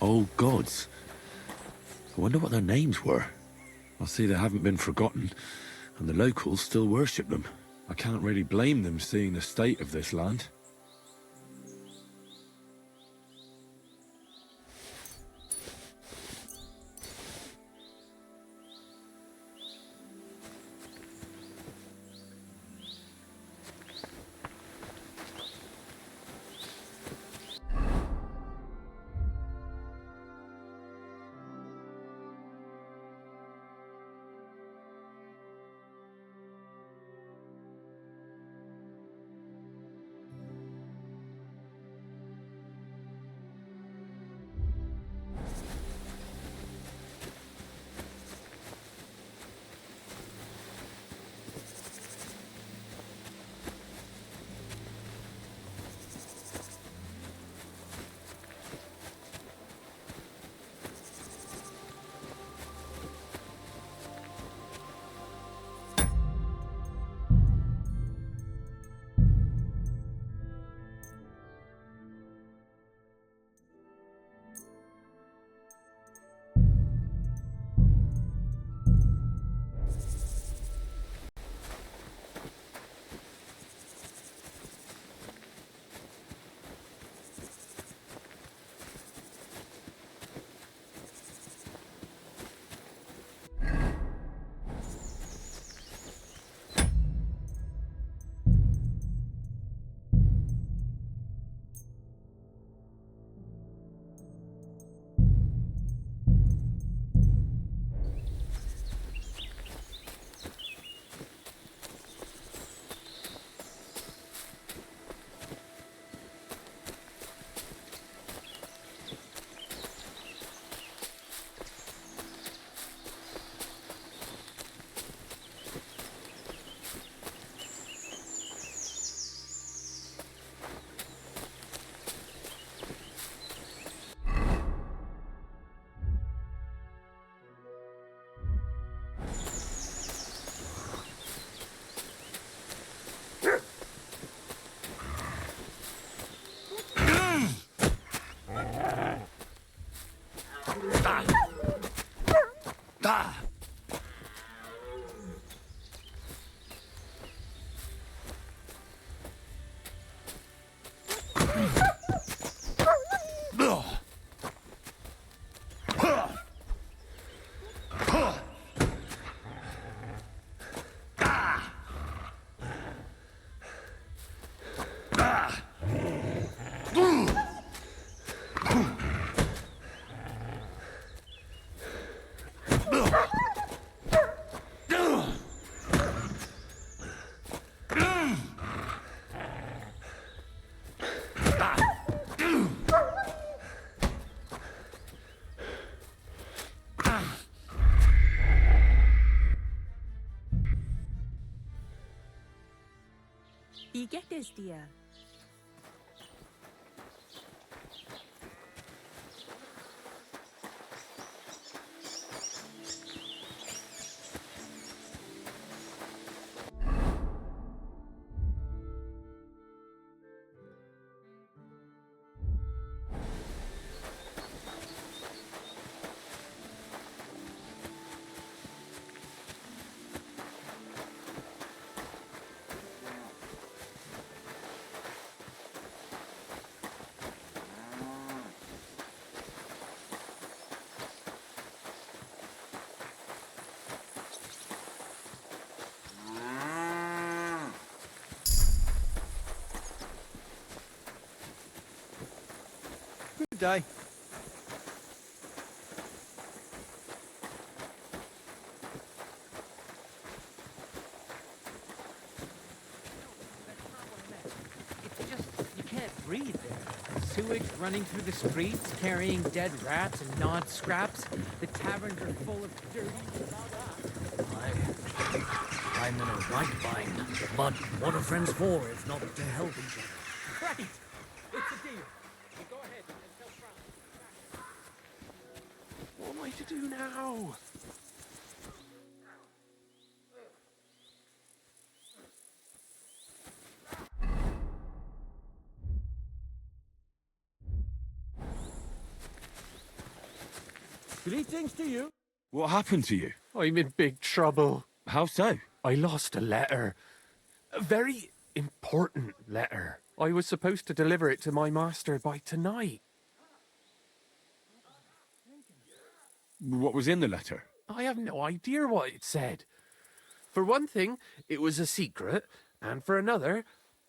old gods. I wonder what their names were. I see they haven't been forgotten, and the locals still worship them. I can't really blame them seeing the state of this land. Wie geht es dir? Good day. It's just, you can't breathe there. Sewage running through the streets, carrying dead rats and gnawed scraps. The taverns are full of dirty... I'm in a right bind. But what are friends for if not to help each other? Right! It's a deal. You go ahead and tell Frank. What am I to do now? Greetings to you. What happened to you? I'm in big trouble. How so? I lost a letter. A very important letter. I was supposed to deliver it to my master by tonight. What was in the letter? I have no idea what it said. For one thing, it was a secret, and for another,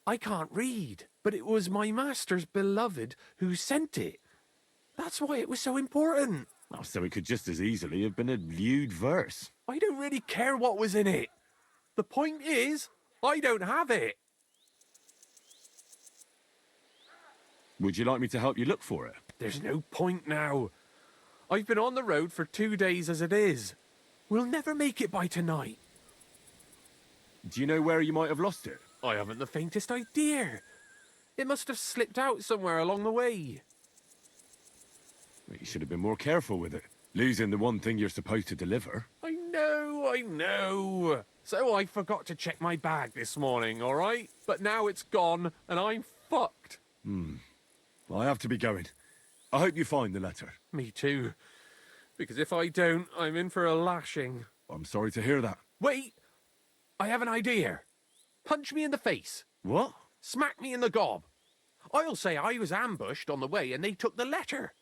I can't read. But it was my master's beloved who sent it. That's why it was so important. Oh, so it could just as easily have been a lewd verse. I don't really care what was in it. The point is, I don't have it. Would you like me to help you look for it? There's no point now. I've been on the road for 2 days as it is. We'll never make it by tonight. Do you know where you might have lost it? I haven't the faintest idea. It must have slipped out somewhere along the way. Well, you should have been more careful with it. Losing the one thing you're supposed to deliver. I know. So I forgot to check my bag this morning, all right? But now it's gone, and I'm fucked. I have to be going. I hope you find the letter. Me too. Because if I don't, I'm in for a lashing. I'm sorry to hear that. Wait! I have an idea. Punch me in the face. What? Smack me in the gob. I'll say I was ambushed on the way and they took the letter.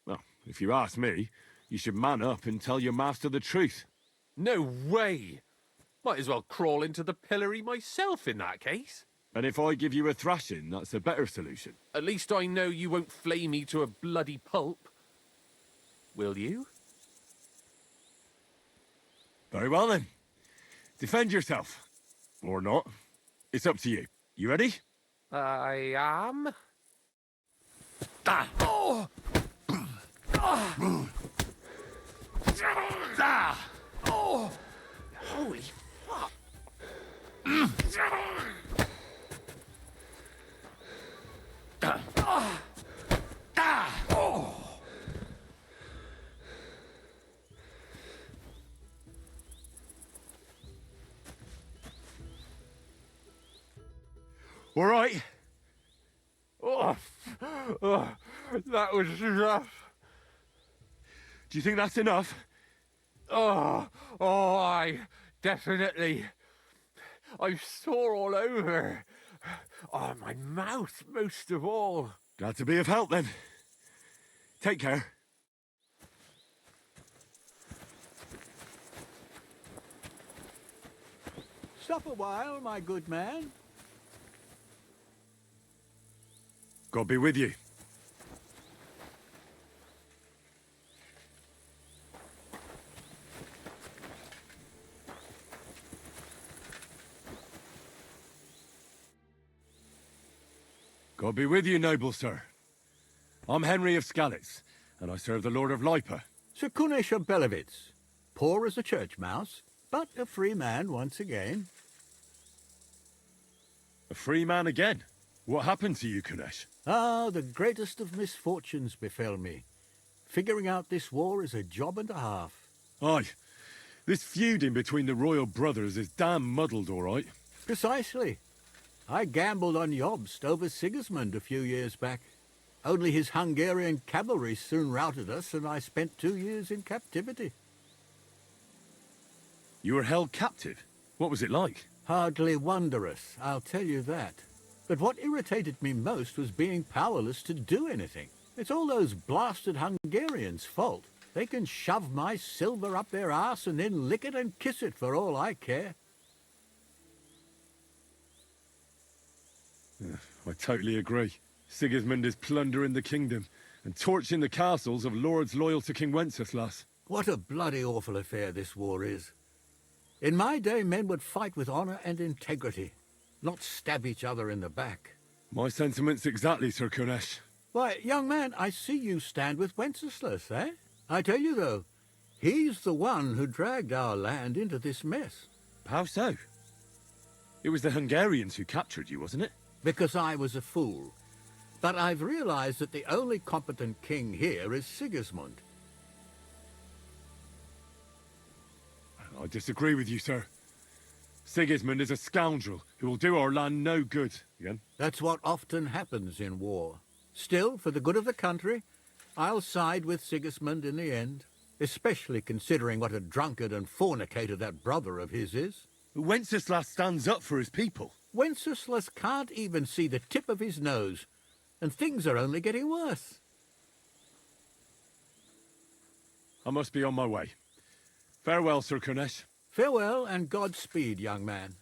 Well, if you ask me, you should man up and tell your master the truth. No way! Might as well crawl into the pillory myself in that case. And if I give you a thrashing, that's a better solution. At least I know you won't flay me to a bloody pulp. Will you? Very well then. Defend yourself. Or not. It's up to you. You ready? I am. Ah! Oh! Ah! Oh! Holy fuck! Oh! All right. Oh, that was rough. Do you think that's enough? I definitely. I'm sore all over. Oh, my mouth most of all. Glad to be of help then. Take care. Stop a while, my good man. God be with you. God be with you, noble sir. I'm Henry of Skalitz, and I serve the Lord of Lipa. Sir Kunesh of Belevitz. Poor as a church mouse, but a free man once again. A free man again? What happened to you, Kunesh? Ah, the greatest of misfortunes befell me. Figuring out this war is a job and a half. Aye. This feuding between the royal brothers is damn muddled, all right. Precisely. I gambled on Jobst over Sigismund a few years back. Only his Hungarian cavalry soon routed us, and I spent 2 years in captivity. You were held captive? What was it like? Hardly wondrous, I'll tell you that. But what irritated me most was being powerless to do anything. It's all those blasted Hungarians' fault. They can shove my silver up their arse and then lick it and kiss it for all I care. I totally agree. Sigismund is plundering the kingdom and torching the castles of lords loyal to King Wenceslas. What a bloody awful affair this war is. In my day, men would fight with honor and integrity, not stab each other in the back. My sentiments exactly, Sir Kunesh. Why, young man, I see you stand with Wenceslas, eh? I tell you, though, he's the one who dragged our land into this mess. How so? It was the Hungarians who captured you, wasn't it? Because I was a fool. But I've realized that the only competent king here is Sigismund. I disagree with you, sir. Sigismund is a scoundrel who will do our land no good. Again? That's what often happens in war. Still, for the good of the country, I'll side with Sigismund in the end, especially considering what a drunkard and fornicator that brother of his is. Wenceslas stands up for his people. Wenceslas can't even see the tip of his nose, and things are only getting worse. I must be on my way. Farewell, Sir Kurnesh. Farewell and Godspeed, young man.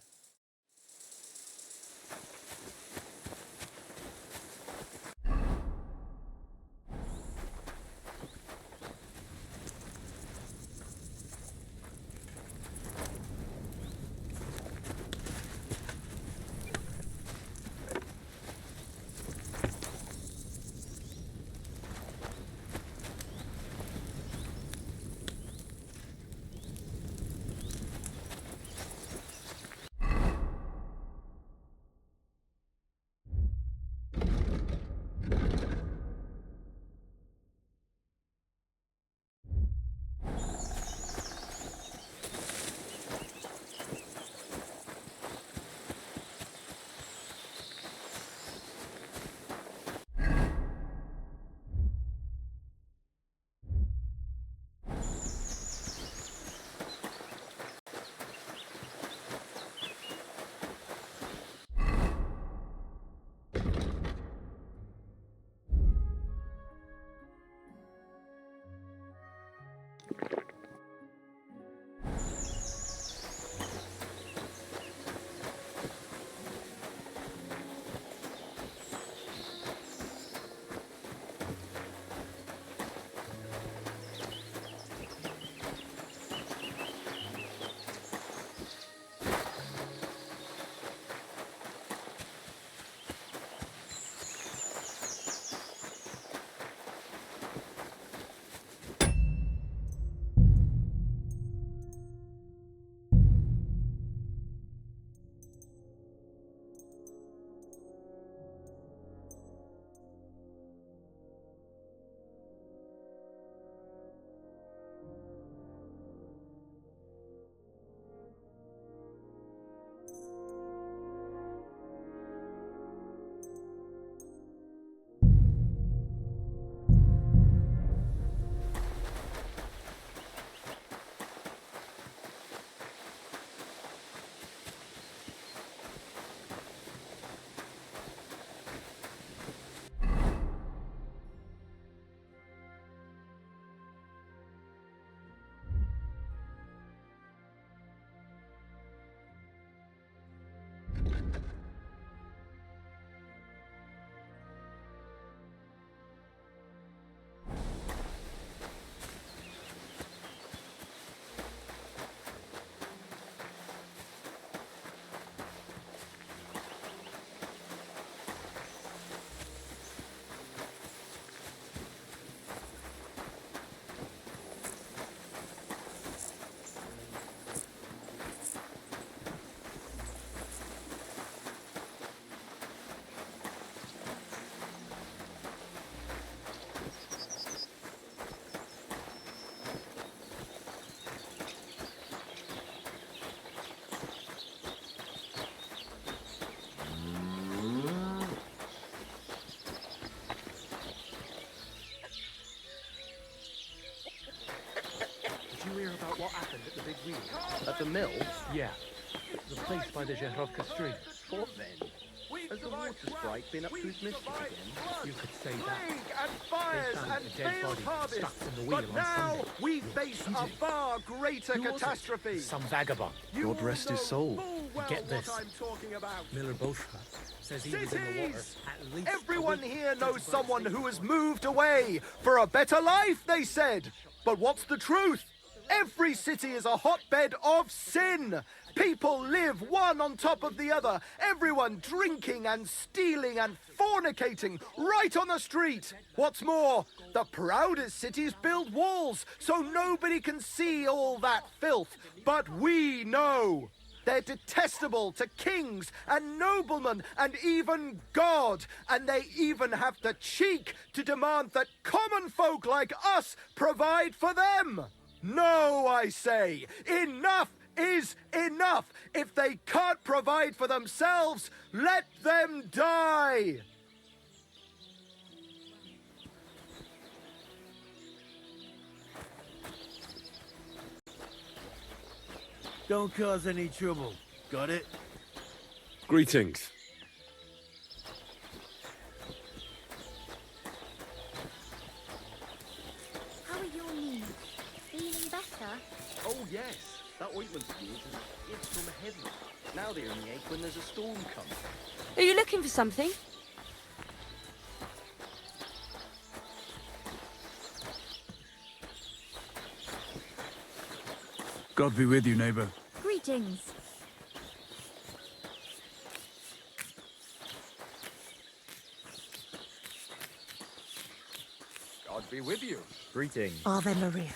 Did you hear about what happened at the big wheel? At the mill? Yeah, the place by the Zherovka street. What then? Has the water sprite been up to his mischief again? You could say that. And fires They found and a dead failed body stuck harvest. in the wheel But on now Sunday. we face a far greater catastrophe. Some vagabond. You God all rest his know soul. full well Get this. what I'm talking about. Miller Boschka says he was in the water Cities! at least Everyone a week. here knows someone who has moved away for a better life, they said. But what's the truth? Every city is a hotbed of sin. People live one on top of the other. Everyone drinking and stealing and fornicating right on the street. What's more, the proudest cities build walls so nobody can see all that filth. But we know. They're detestable to kings and noblemen and even God. And they even have the cheek to demand that common folk like us provide for them. No, I say, enough is enough. If they can't provide for themselves, let them die. Don't cause any trouble. Got it? Greetings. How are your knees? Feeling better? Oh, yes. That ointment of yours is from heaven. Now they only ache when there's a storm coming. Are you looking for something? God be with you, neighbor. Greetings. God be with you. Greetings. Ave Maria.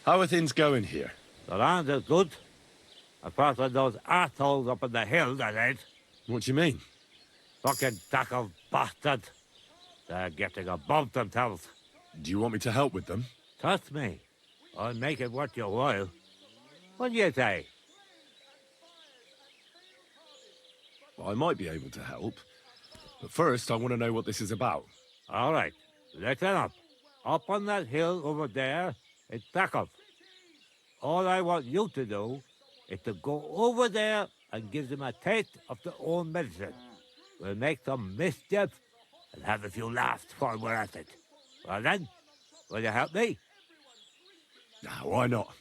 How are things going here? The land is good. Apart from those assholes up on the hill, that is. What do you mean? Fucking tackle bastard. They're getting above themselves. Do you want me to help with them? Trust me. I'll make it worth your while. What do you say? Well, I might be able to help. But first, I want to know what this is about. All right. Listen up. Up on that hill over there, it's tackle. All I want you to do is to go over there and give them a taste of their own medicine. We'll make some mischief and have a few laughs while we're at it. Well then, will you help me? Nah, why not?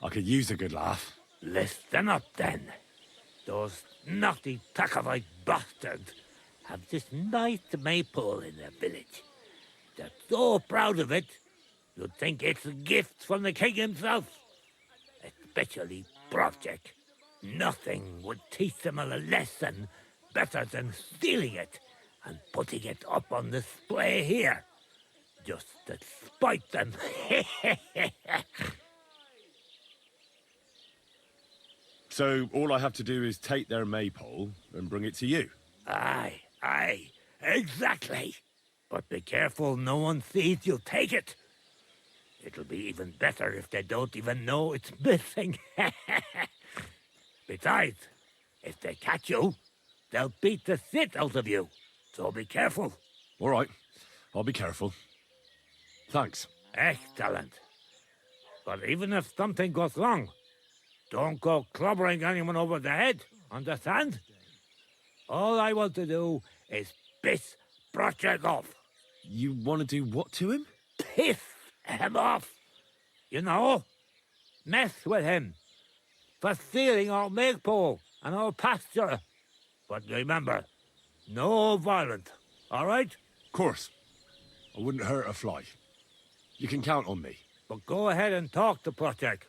I could use a good laugh. Listen up then. Those naughty Takavite bastards have this nice maypole in their village. They're so proud of it, you'd think it's a gift from the king himself. Especially Project. Nothing would teach them a lesson better than stealing it and putting it up on display here. Just to spite them. So all I have to do is take their maypole and bring it to you? Aye, exactly. But be careful no one sees you take it. It'll be even better if they don't even know it's missing. Besides, if they catch you, they'll beat the shit out of you. So be careful. All right, I'll be careful. Thanks. Excellent. But even if something goes wrong, don't go clobbering anyone over the head, understand? All I want to do is piss Project off. You want to do what to him? Piss him off. You know, mess with him for stealing our maypole and our pasture. But remember, no violence, all right? Of course. I wouldn't hurt a fly. You can count on me. But go ahead and talk to Project.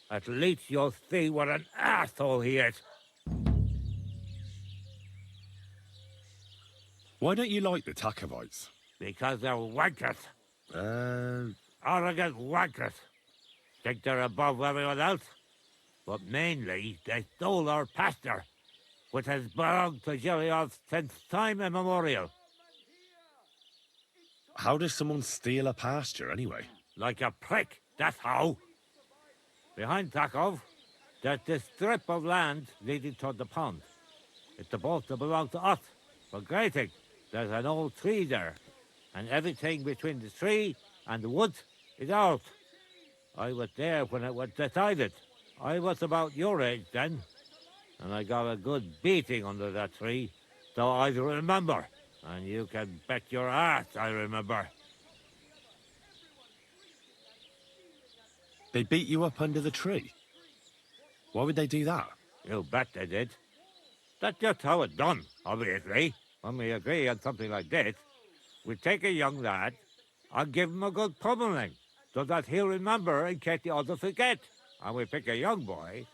At least you'll see what an asshole he is. Why don't you like the Takavites? Because they're wankers. Arrogant wankers. Think they're above everyone else. But mainly, they stole our pasture, which has belonged to Giliov since time immemorial. How does someone steal a pasture, anyway? Like a prick, that's how. Behind Takov, there's this strip of land leading toward the pond. It's supposed to belong to us, for grazing. There's an old tree there, and everything between the tree and the woods is ours. I was there when it was decided. I was about your age then, and I got a good beating under that tree, so I remember. And you can bet your ass I remember. They beat you up under the tree? Why would they do that? You bet they did. That's just how it's done, obviously. When we agree on something like this, we take a young lad and give him a good pummeling, so that he'll remember in case the others forget. And we pick a young boy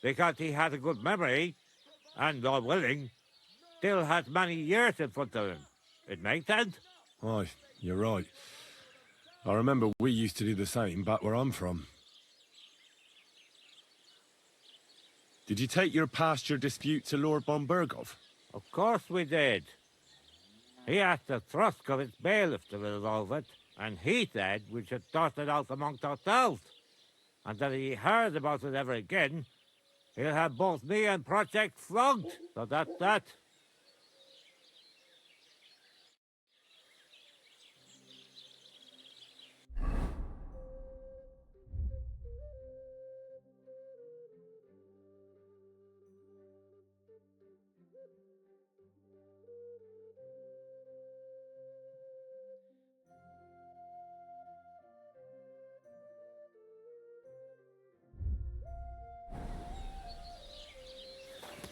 because he has a good memory and, God willing, still has many years in front of him. It makes sense? Aye, you're right. I remember we used to do the same back where I'm from. Did you take your pasture dispute to Lord Bombergov? Of course we did. He asked the Thruskovitz bailiff to resolve it, and he said we should sort it out amongst ourselves. And that if he heard about it ever again, he'll have both me and Project flogged. So that's that.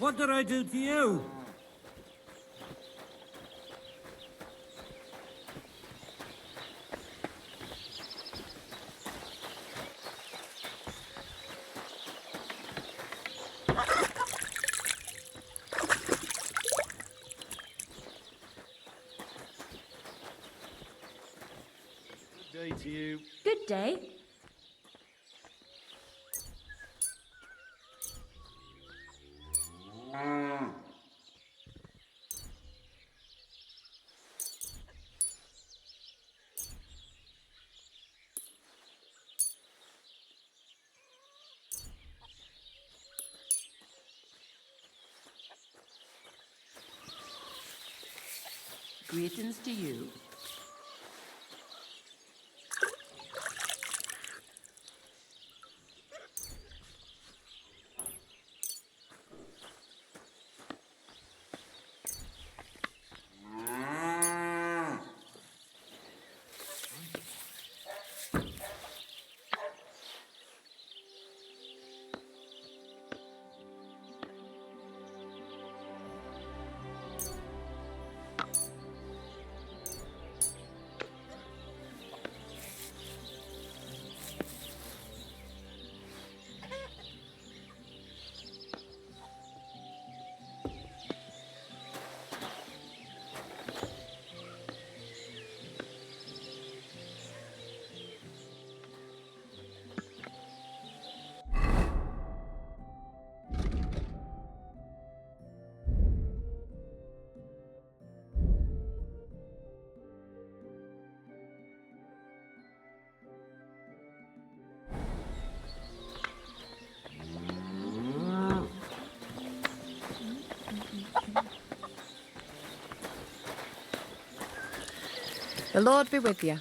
What did I do to you? Good day to you. Good day. Greetings to you. The Lord be with you.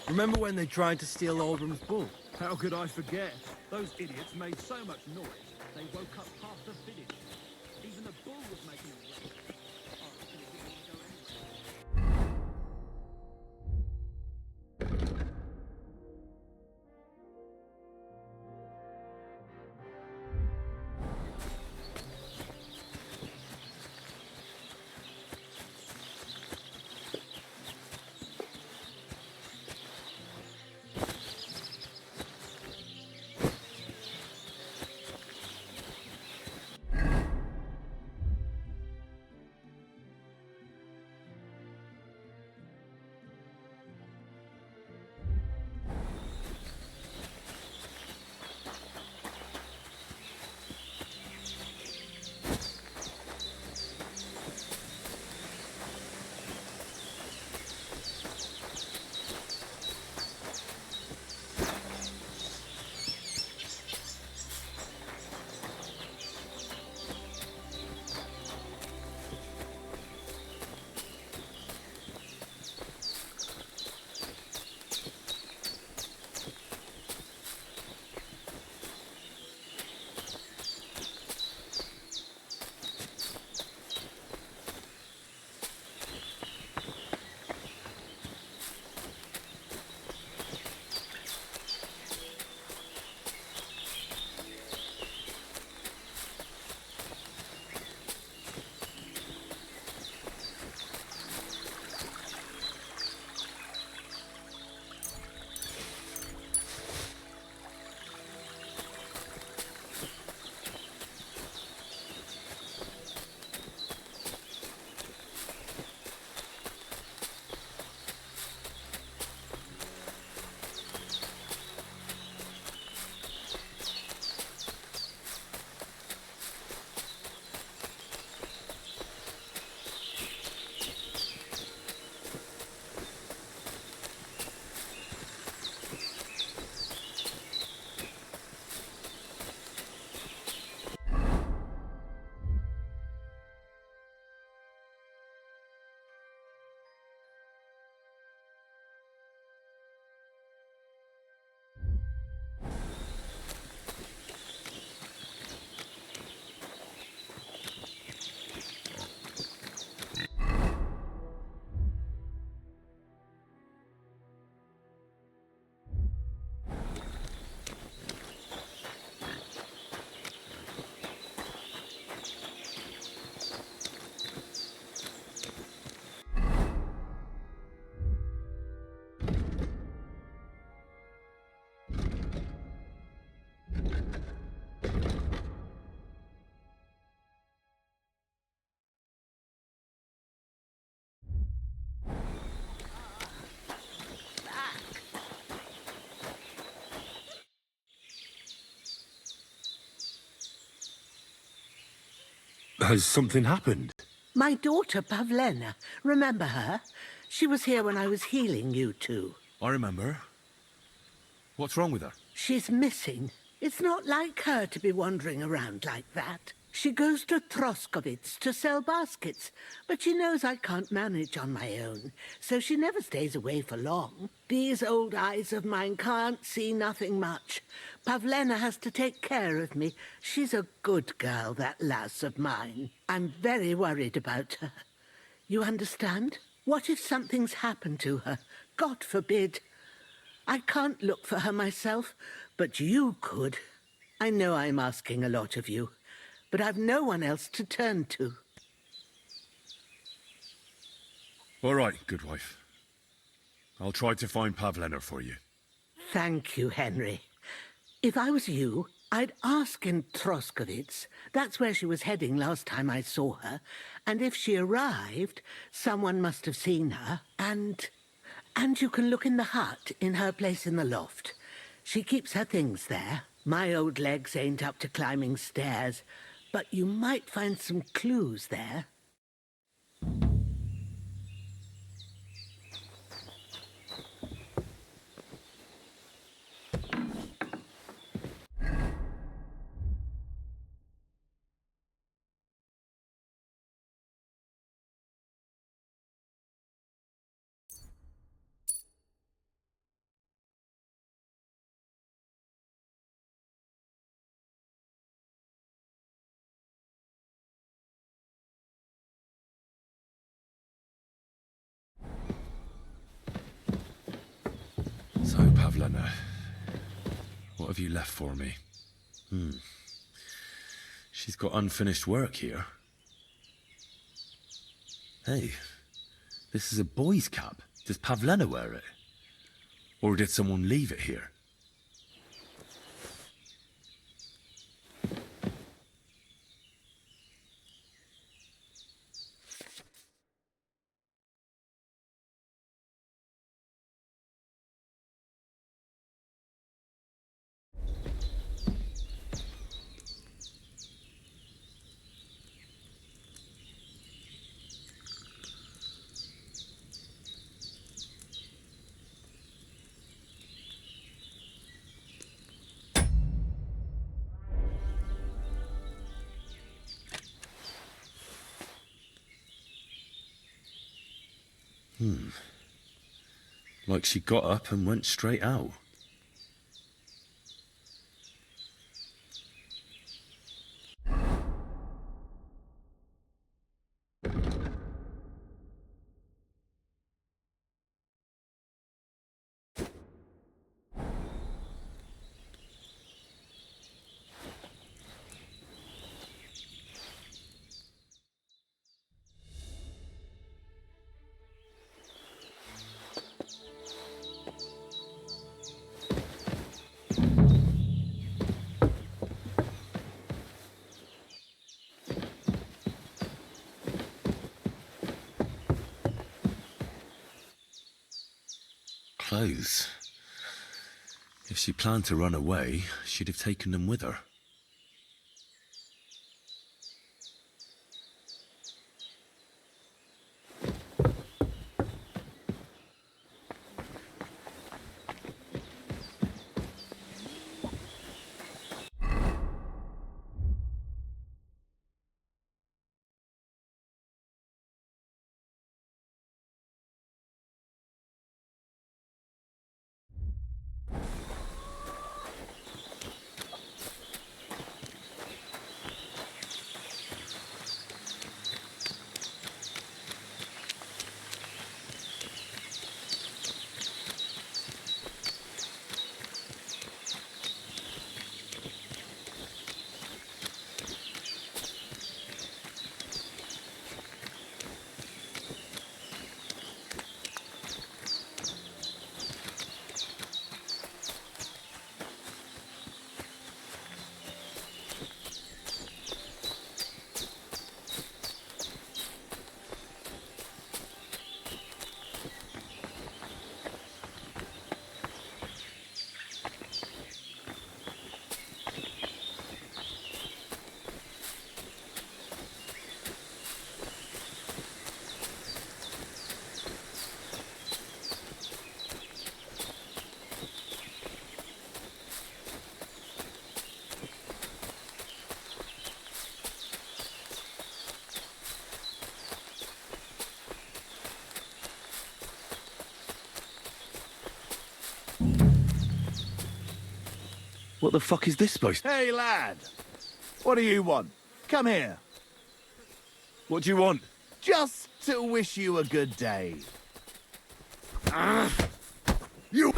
Remember when they tried to steal Oldham's bull? How could I forget? Those idiots made so much noise, they woke up half the village. Even the bull was making a racket. Has something happened? My daughter, Pavlena. Remember her? She was here when I was healing you two. I remember. What's wrong with her? She's missing. It's not like her to be wandering around like that. She goes to Troskovitz to sell baskets, but she knows I can't manage on my own, so she never stays away for long. These old eyes of mine can't see nothing much. Pavlena has to take care of me. She's a good girl, that lass of mine. I'm very worried about her. You understand? What if something's happened to her? God forbid. I can't look for her myself, but you could. I know I'm asking a lot of you, but I've no one else to turn to. All right, good wife. I'll try to find Pavlena for you. Thank you, Henry. If I was you, I'd ask in Troskovitz. That's where she was heading last time I saw her. And if she arrived, someone must have seen her. And you can look in the hut in her place in the loft. She keeps her things there. My old legs ain't up to climbing stairs, but you might find some clues there. So, Pavlena, what have you left for me? She's got unfinished work here. Hey, this is a boy's cap. Does Pavlena wear it? Or did someone leave it here? Like she got up and went straight out. Clothes. If she planned to run away, she'd have taken them with her. What the fuck is this supposed to... Hey, lad! What do you want? Come here. What do you want? Just to wish you a good day. You...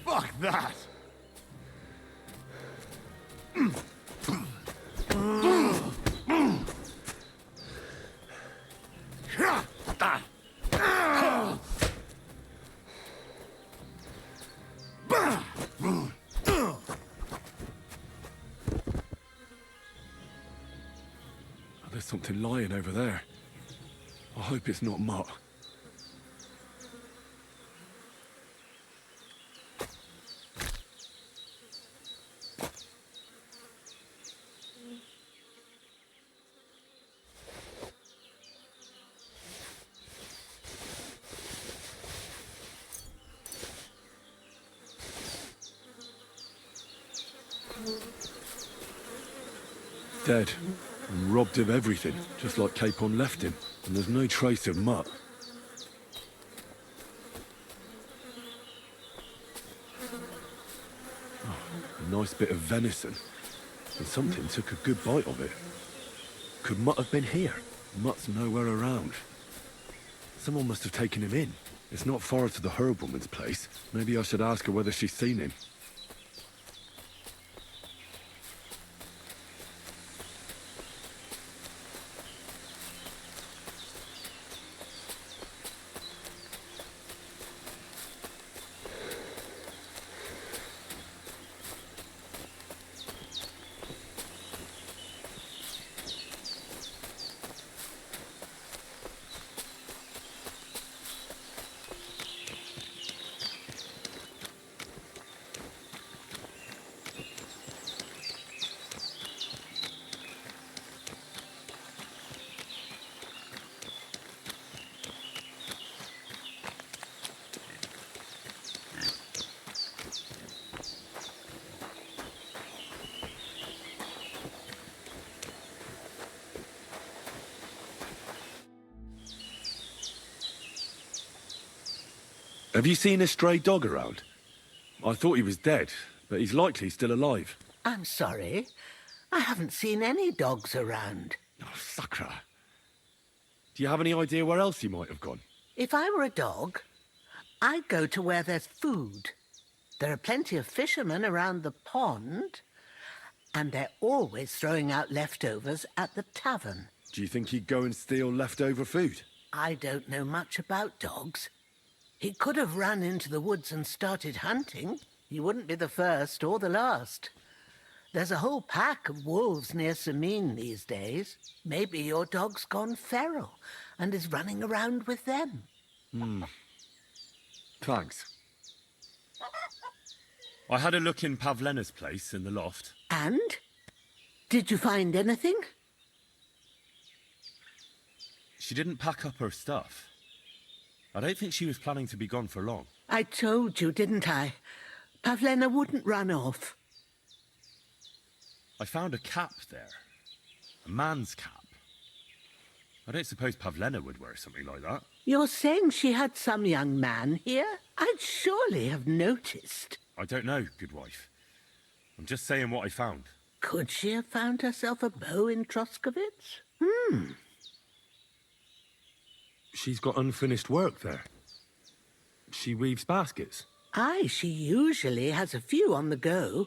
Fuck that! There's something lying over there. I hope it's not Mutt. Dead. And robbed of everything, just like Capon left him. And there's no trace of Mutt. Oh, a nice bit of venison. And something took a good bite of it. Could Mutt have been here? Mutt's nowhere around. Someone must have taken him in. It's not far to the herb woman's place. Maybe I should ask her whether she's seen him. Have you seen a stray dog around? I thought he was dead, but he's likely still alive. I'm sorry. I haven't seen any dogs around. Oh, sucker. Do you have any idea where else he might have gone? If I were a dog, I'd go to where there's food. There are plenty of fishermen around the pond, and they're always throwing out leftovers at the tavern. Do you think he'd go and steal leftover food? I don't know much about dogs. He could have run into the woods and started hunting. He wouldn't be the first or the last. There's a whole pack of wolves near Samine these days. Maybe your dog's gone feral and is running around with them. Thanks. I had a look in Pavlena's place in the loft. And? Did you find anything? She didn't pack up her stuff. I don't think she was planning to be gone for long. I told you, didn't I? Pavlena wouldn't run off. I found a cap there. A man's cap. I don't suppose Pavlena would wear something like that. You're saying she had some young man here? I'd surely have noticed. I don't know, good wife. I'm just saying what I found. Could she have found herself a beau in Troskovitz? She's got unfinished work there. She weaves baskets. Aye, she usually has a few on the go,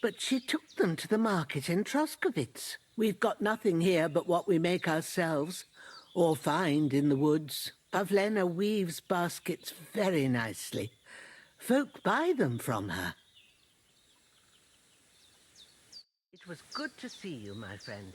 but she took them to the market in Troskovitz. We've got nothing here but what we make ourselves, or find in the woods. Pavlena weaves baskets very nicely. Folk buy them from her. It was good to see you, my friend.